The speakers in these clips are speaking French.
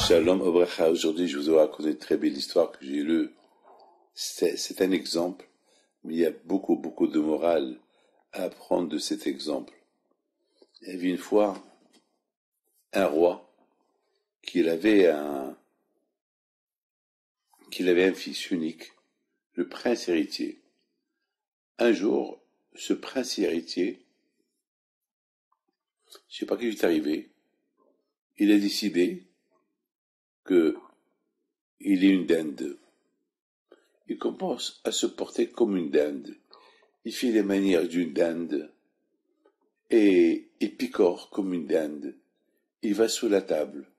Shalom Obracha, aujourd'hui je vous ai raconté une très belle histoire que j'ai lue. C'est un exemple, mais il y a beaucoup de morale à apprendre de cet exemple. Il y avait une fois un roi qu'il avait un fils unique, le prince héritier. Un jour, ce prince héritier, je sais pas qui lui est arrivé, il a décidé que il est une dinde. Il commence à se porter comme une dinde. Il fait les manières d'une dinde et il picore comme une dinde. Il va sous la table.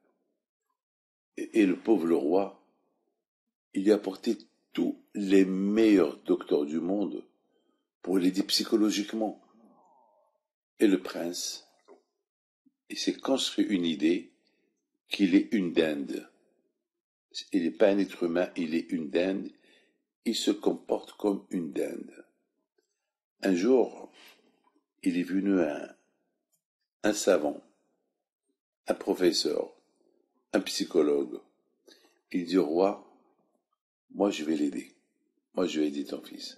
Et le pauvre roi, il lui a apporté tous les meilleurs docteurs du monde pour l'aider psychologiquement. Et le prince, il s'est construit une idée qu'il est une dinde. Il n'est pas un être humain, il est une dinde. Il se comporte comme une dinde. Un jour, il est venu un savant, un professeur, un psychologue. Il dit au roi, moi je vais l'aider. Moi je vais aider ton fils.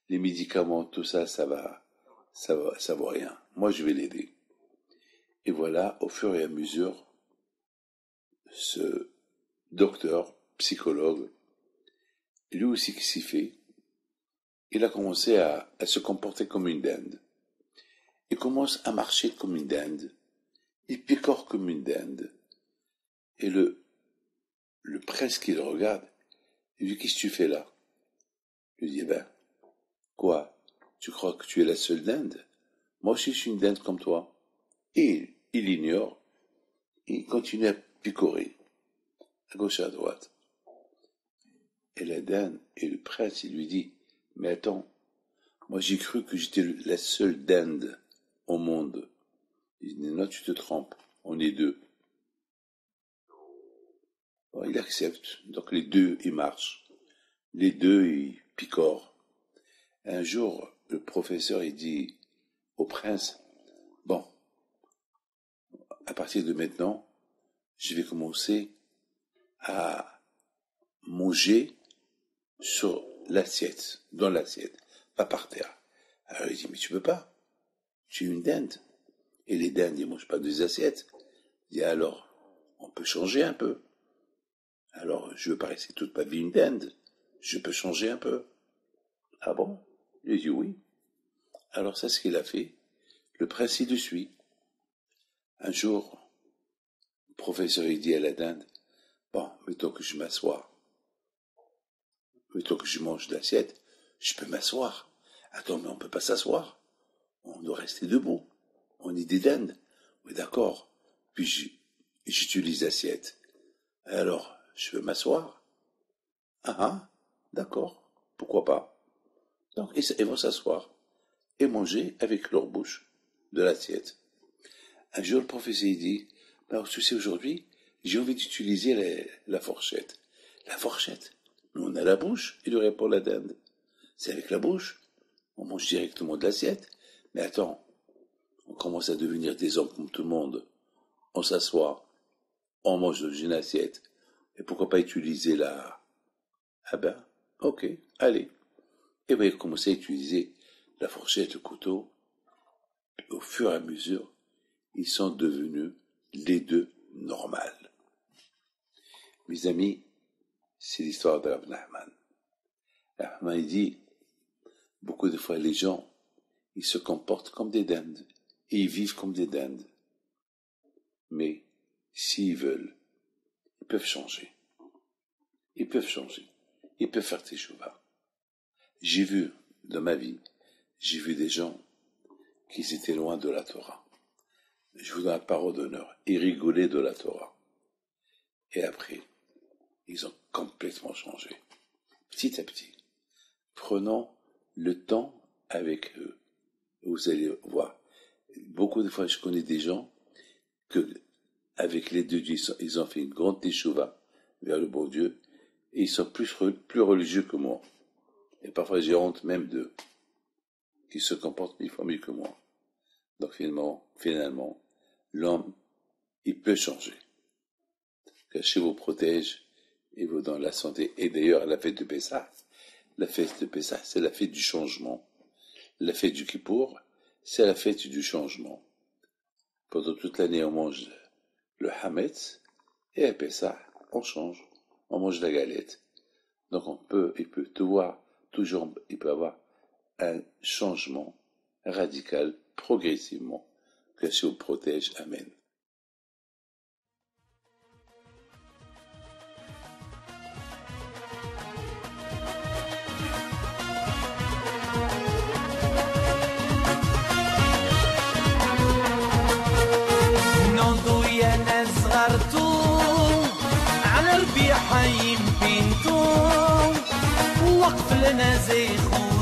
Les médicaments, tout ça, ça vaut rien. Moi je vais l'aider. Et voilà, au fur et à mesure, ce docteur, psychologue, lui aussi qui s'y fait, il a commencé à se comporter comme une dinde. Il commence à marcher comme une dinde. Il picore comme une dinde. Et le prince qui le regarde, il dit, qu'est-ce que tu fais là? Il lui dit, quoi? Tu crois que tu es la seule dinde? Moi aussi je suis une dinde comme toi. Et il ignore, il continue à picorer, à gauche et à droite. Et la dinde, et le prince, il lui dit, mais attends, moi j'ai cru que j'étais la seule dinde au monde. Il dit, non, tu te trompes, on est deux. Bon, il accepte, donc les deux, ils marchent. Les deux, ils picorent. Un jour, le professeur, il dit au prince, bon, à partir de maintenant, je vais commencer à manger sur l'assiette, dans l'assiette, pas par terre. Alors il dit, mais tu peux pas, tu es une dinde. Et les dindes, ils mangent pas des assiettes. Il dit, alors, on peut changer un peu. Alors, je veux pas rester toute ma vie une dinde. Je peux changer un peu. Ah bon? Il dit oui. Alors, c'est ce qu'il a fait. Le prince, il le suit. Un jour, le professeur, il dit à la dinde, bon, mettons que je m'assois. Mettons que je mange l'assiette, je peux m'asseoir. Attends, mais on peut pas s'asseoir. On doit rester debout. On est des dindes. Oui, d'accord. Puis j'utilise l'assiette. Alors, je peux m'asseoir. D'accord. Pourquoi pas? Donc, ils vont s'asseoir et manger avec leur bouche de l'assiette. Un jour, le professeur dit, tu sais, aujourd'hui, j'ai envie d'utiliser la fourchette. La fourchette? Mais on a la bouche, il lui répond la dinde. C'est avec la bouche. On mange directement de l'assiette. Mais attends, on commence à devenir des hommes comme tout le monde. On s'assoit, on mange dans une assiette. Et pourquoi pas utiliser la... Ah ok, allez. Et vous commencé à utiliser la fourchette, le couteau. Et au fur et à mesure, ils sont devenus les deux normales. Mes amis, c'est l'histoire de Rav Nachman. Rav Nachman, il dit, beaucoup de fois, les gens, ils se comportent comme des dindes. Et ils vivent comme des dindes. Mais, s'ils veulent, ils peuvent changer. Ils peuvent changer. Ils peuvent faire teshuva. J'ai vu, dans ma vie, j'ai vu des gens qui étaient loin de la Torah. Je vous donne la parole d'honneur. Ils rigolaient de la Torah. Et après, ils ont complètement changé. Petit à petit. Prenons le temps avec eux. Vous allez voir. Beaucoup de fois, je connais des gens que, avec les deux dieux, ils ont fait une grande teshuva vers le bon Dieu, et ils sont plus religieux que moi. Et parfois, j'ai honte même d'eux, qui se comportent 1000 fois mieux que moi. Donc finalement, l'homme, il peut changer. qu'Hachem vous protège et vous donne la santé. Et d'ailleurs, la fête de Pessah, c'est la fête du changement. La fête du Kippour, c'est la fête du changement. Pendant toute l'année, on mange le Hametz, et à Pessah, on change. On mange la galette. Donc il peut avoir un changement radical, progressivement, que Dieu vous protège. Amen. على ربيع حي بنتو وقف لنا زي خو